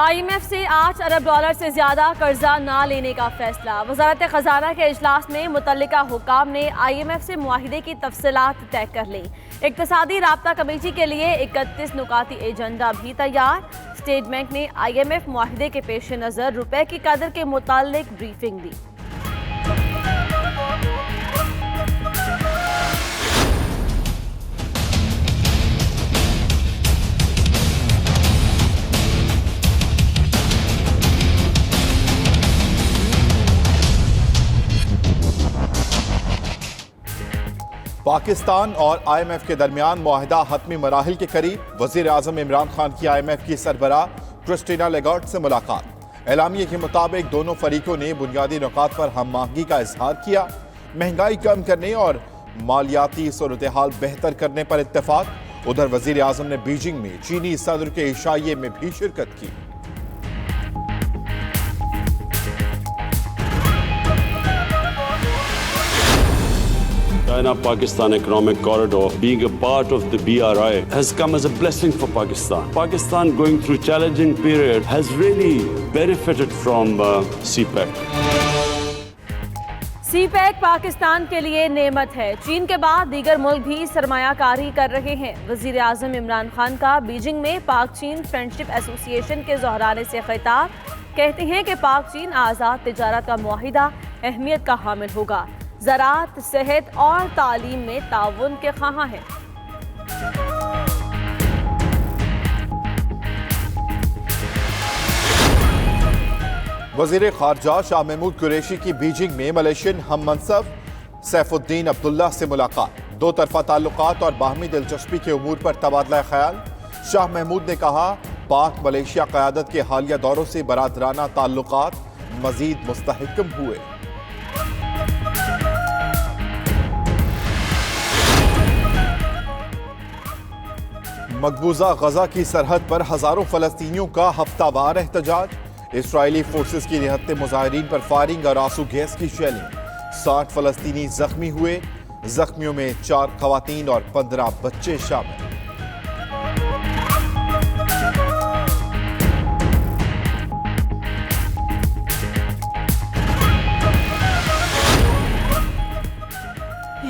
IMF से $8 अरब से ज्यादा कर्जा ना लेने का फैसला। वजारत खजाना के इजलास में मुतल्लिका हुक्काम ने IMF से मुआहिदे की तफसीलात तय कर ली। इक्तसादी राब्ता कमेटी के लिए 31 नुकाती एजेंडा भी तैयार। स्टेट बैंक ने IMF मुआहिदे के पेश नज़र रुपए की कदर के मुताल्लिक ब्रीफिंग दी। पाकिस्तान और IMF के दरमियान मुआहिदा हतमी मराहिल के करीब। वजीर आजम इमरान खान की IMF की सरबराह क्रिस्टीना लेगार्ड से मुलाकात। एलामिये के मुताबिक दोनों फरीकों ने बुनियादी नुकात पर हम आहंगी का इजहार किया। महंगाई कम करने और मालियाती सूरत-ए-हाल बेहतर करने पर इत्तेफाक। उधर वजीर आजम ने बीजिंग में चीनी सदर के इशाइये में भी शिरकत की। China-Pakistan economic corridor being a part of the BRI has come as a blessing for Pakistan. Pakistan going through challenging period has really benefited from CPEC. CPEC Pakistan के लिए नेमत है। चीन के बाद दीगर मुल्क भी सरमायाकारी कर रहे हैं। वजीर आजम इमरान खान का बीजिंग में पाक चीन फ्रेंडशिप एसोसिएशन के दोहराने से खिताब। कहते हैं कि पाक चीन आज़ाद तिजारत का मुआहिदा अहमियत का हामिल होगा। ज़राअत, सेहत और तालीम में ताउन के ख़्वाह हैं। वज़ीर ख़ारजा शाह महमूद कुरैशी की बीजिंग में मलेशियन हम मनसब सैफुद्दीन अब्दुल्ला से मुलाकात। दो तरफा ताल्लुकात और बाहमी दिलचस्पी के उमूर पर तबादला ख्याल। शाह महमूद ने कहा, पाक मलेशिया क़यादत के हालिया दौरों से बरादराना ताल्लुकात मज़ीद मुस्तहकम हुए। मकबूजा गजा की सरहद पर हजारों फलस्तीनियों का हफ्तावार एहतजाज। इसराइली फोर्सेस की निहत्ते मुजाहिरीन पर फायरिंग और आंसू गैस की शेलिंग। 60 फलस्तीनी जख्मी हुए। जख्मियों में 4 खवातीन और 15 बच्चे शामिल।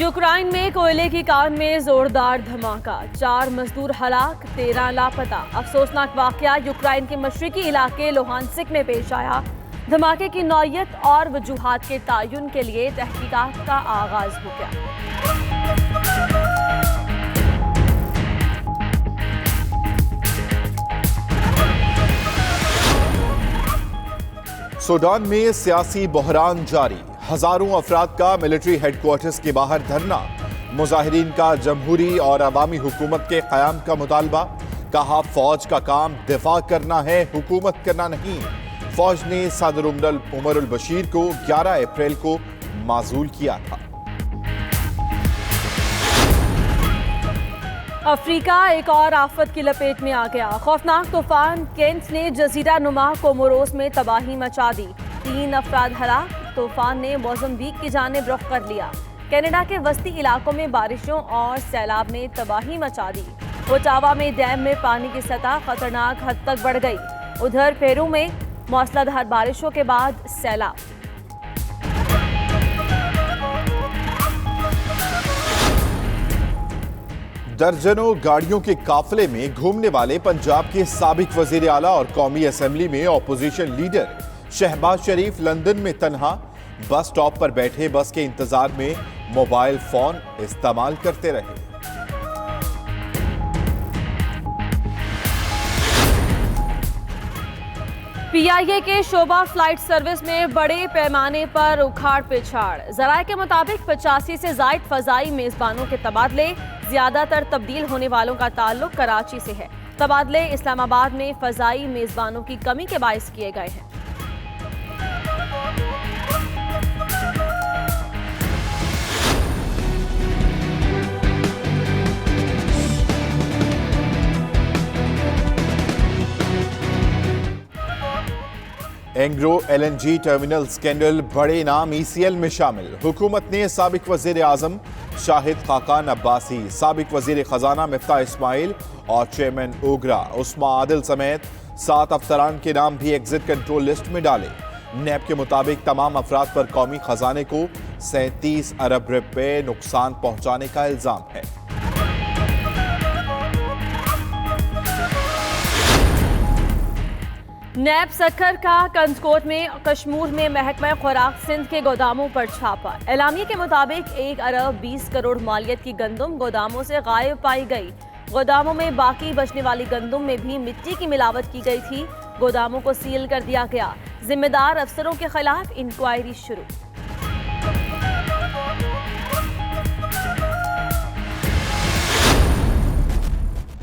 यूक्रेन में कोयले की कान में जोरदार धमाका। 4 मजदूर हलाक, 13 लापता। अफसोसनाक वाकया यूक्रेन के मशरकी इलाके लोहानस्क में पेश आया। धमाके की नौयत और वजूहात के तयन के लिए तहकीकात का आगाज हो गया। सूडान में सियासी बहरान जारी। हजारों अफराद का मिलिट्री हेडक्वार्टर्स के बाहर धरना। मुजाहिरीन का जमहूरी और अवामी हुकूमत के क़याम का मुतालबा। कहा, फौज का काम दिफा करना है, हुकूमत करना नहीं। फौज ने सदर उमर अल बशीर को 11 अप्रैल को माजूल किया था। अफ्रीका एक और आफत की लपेट में आ गया। खौफनाक तूफान केंट ने जजीरा नुमा कोमोरोस में तबाही मचा दी। 3 अफराद हलाक। तूफान ने मोज़म्बिक की जानिब रुख कर लिया। कनाडा के वस्ती इलाकों में बारिशों और सैलाब ने तबाही मचा दी। ओटावा में डैम में पानी की सतह खतरनाक हद तक बढ़ गई। उधर पेरू में मूसलाधार बारिशों के बाद सैलाब। दर्जनों गाड़ियों के काफिले में घूमने वाले पंजाब के साबिक वजीर आला और कौमी असेंबली में ऑपोजिशन लीडर शहबाज शरीफ लंदन में तन्हा बस स्टॉप पर बैठे बस के इंतजार में मोबाइल फोन इस्तेमाल करते रहे। PIA के शोभा फ्लाइट सर्विस में बड़े पैमाने पर उखाड़ पिछाड़। जराये के मुताबिक 85 से जायद फजाई मेजबानों के तबादले। ज्यादातर तब्दील होने वालों का ताल्लुक कराची से है। तबादले इस्लामाबाद में फजाई मेजबानों की कमी के बायस किए गए हैं। एंग्रो LNG टर्मिनल स्कैंडल, बड़े नाम ECL में शामिल। हुकूमत ने साबिक वजीर आजम शाहिद खाकान अब्बासी, साबिक वजीर खजाना मिफ्ताह इस्माइल और चेयरमैन ओगरा उस्मा आदिल समेत 7 अफसरान के नाम भी एग्जिट कंट्रोल लिस्ट में डाले। नैब के मुताबिक तमाम अफराद पर कौमी खजाने को 37 अरब रुपए नुकसान पहुंचाने का इल्जाम है। नैब सक्खर का कंजकोट में कश्मीर में महकमा खुराक सिंध के गोदामों पर छापा। एलामिया के मुताबिक 1 अरब 20 करोड़ मालियत की गंदम गोदामों से गायब पाई गई। गोदामों में बाकी बचने वाली गंदम में भी मिट्टी की मिलावट की गई थी। गोदामों को सील कर दिया गया। जिम्मेदार अफसरों के खिलाफ इंक्वायरी शुरू।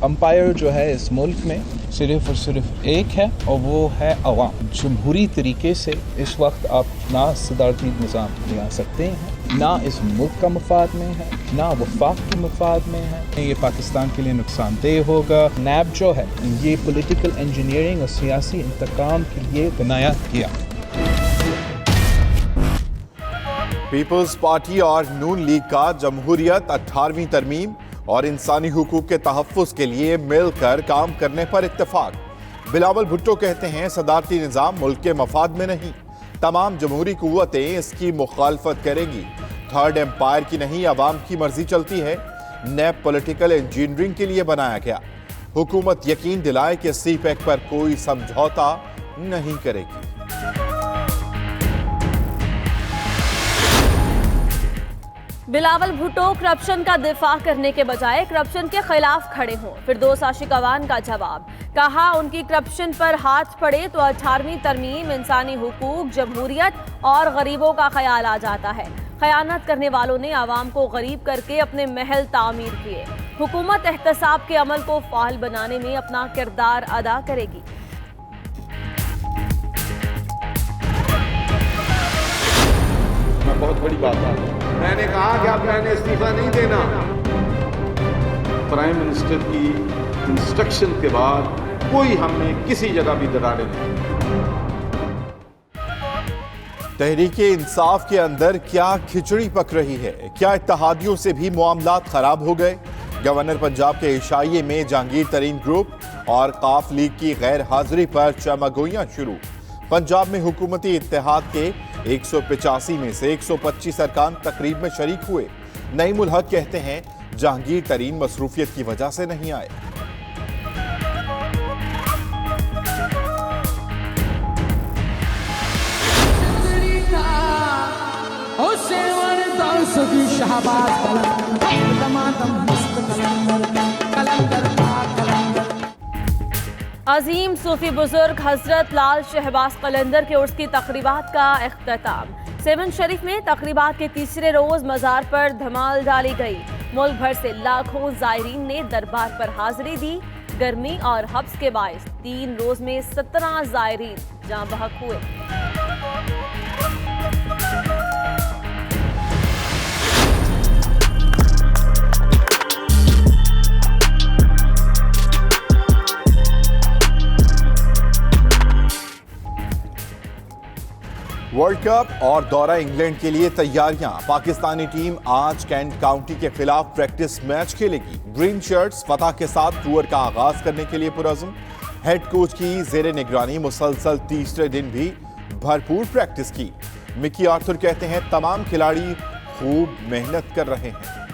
अंपायर जो है इस मुल्क में सिर्फ और सिर्फ एक है और वो है अवाम। जमहूरी तरीके से इस वक्त आप ना सदारती निज़ाम ले आ सकते हैं, ना इस मुल्क का मफाद में है, ना वफाक के मफाद में है। ये पाकिस्तान के लिए नुकसानदेह होगा। नैब जो है ये पॉलिटिकल इंजीनियरिंग और सियासी इंतकाम के लिए बनाया गया। पीपल्स पार्टी और नून लीग का जमहूरियत 18वीं तरमीम और इंसानी हुकूक के तहफ़्फ़ुज़ के लिए मिलकर काम करने पर इत्तेफाक। बिलावल भुट्टो कहते हैं सदारती निज़ाम मुल्क के मफाद में नहीं, तमाम जमहूरी कुव्वतें इसकी मुखालफत करेंगी। थर्ड एम्पायर की नहीं, अवाम की मर्जी चलती है। नैब पॉलिटिकल इंजीनियरिंग के लिए बनाया गया। हुकूमत यकीन दिलाए कि CPEC पर कोई समझौता नहीं करेगी। बिलावल भुट्टो करप्शन का दिफा करने के बजाय करप्शन के खिलाफ खड़े हों। फिरदौस आशिक अवान का जवाब, कहा उनकी करप्शन पर हाथ पड़े तो 18वीं तरमीम, इंसानी हुकूक, जमहूरियत और गरीबों का ख्याल आ जाता है। खयानत करने वालों ने आवाम को गरीब करके अपने महल तामीर किए। हुकूमत एहतसाब के अमल को फाल बनाने में अपना किरदार अदा करेगी। बहुत बड़ी बात है। मैंने कहा कि अब मैंने इस्तीफा नहीं देना। प्राइम मिनिस्टर की इंस्ट्रक्शन के बाद कोई हमें किसी जगह भी दरारें नहीं। तहरीके इंसाफ के अंदर क्या खिचड़ी पक रही है? क्या इत्तेहादियों से भी मामलात खराब हो गए? गवर्नर पंजाब के इशाइये में जहांगीर तरीन ग्रुप और काफ लीग की गैर हाजिरी पर चमगोइयां शुरू। पंजाब में हुकूमती इत्तेहाद के 185 में से 125 अरकान तकरीब में शरीक हुए। नईम उल हक कहते हैं जहांगीर तरीन मसरूफियत की वजह से नहीं आए। अजीम सूफी बुजुर्ग हजरत लाल शहबाज कलंदर के उर्स की तकरीबात का इख्तिताम। सेवन शरीफ में तकरीबात के तीसरे रोज मज़ार पर धमाल डाली गई। मुल्क भर से लाखों ज़ायरीन ने दरबार पर हाजिरी दी। गर्मी और हब्स के बायस 3 रोज में 17 ज़ायरीन जाँ बहक हुए। वर्ल्ड कप और दौरा इंग्लैंड के लिए तैयारियां। पाकिस्तानी टीम आज कैंट काउंटी के खिलाफ प्रैक्टिस मैच खेलेगी। ग्रीन शर्ट्स फतह के साथ टूर का आगाज करने के लिए पुरअज़्म। हेड कोच की जेर निगरानी मुसलसल तीसरे दिन भी भरपूर प्रैक्टिस की। मिकी आर्थर कहते हैं तमाम खिलाड़ी खूब मेहनत कर रहे हैं।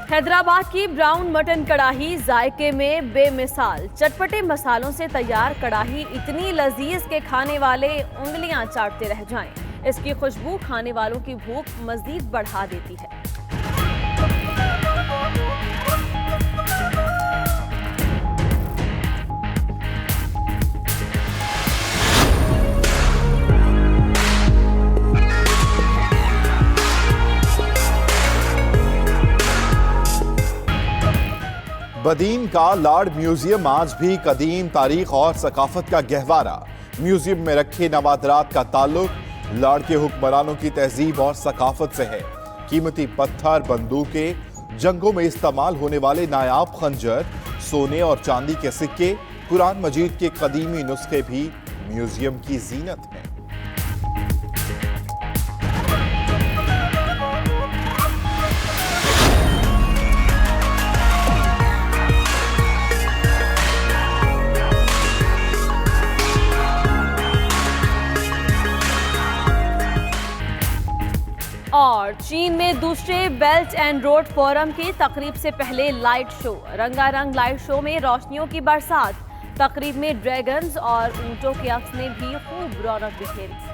हैदराबाद की ब्राउन मटन कड़ाही जायके में बेमिसाल। चटपटे मसालों से तैयार कड़ाही इतनी लजीज के खाने वाले उंगलियां चाटते रह जाएं। इसकी खुशबू खाने वालों की भूख मजीद बढ़ा देती है। बदीन का लार्ड म्यूजियम आज भी कदीम तारीख और सकाफत का गहवारा। म्यूजियम में रखे नवादरात का ताल्लुक लार्ड के हुक्मरानों की तहजीब और सकाफत से है। कीमती पत्थर, बंदूकें, जंगों में इस्तेमाल होने वाले नायाब खंजर, सोने और चांदी के सिक्के, कुरान मजीद के कदीमी नुस्खे भी म्यूजियम की जीनत में। और चीन में दूसरे बेल्ट एंड रोड फोरम की तकरीब से पहले लाइट शो। रंगारंग लाइट शो में रोशनियों की बरसात। तकरीब में ड्रैगन्स और ऊंटों के अक्स ने भी खूब रौनक बिखेरी।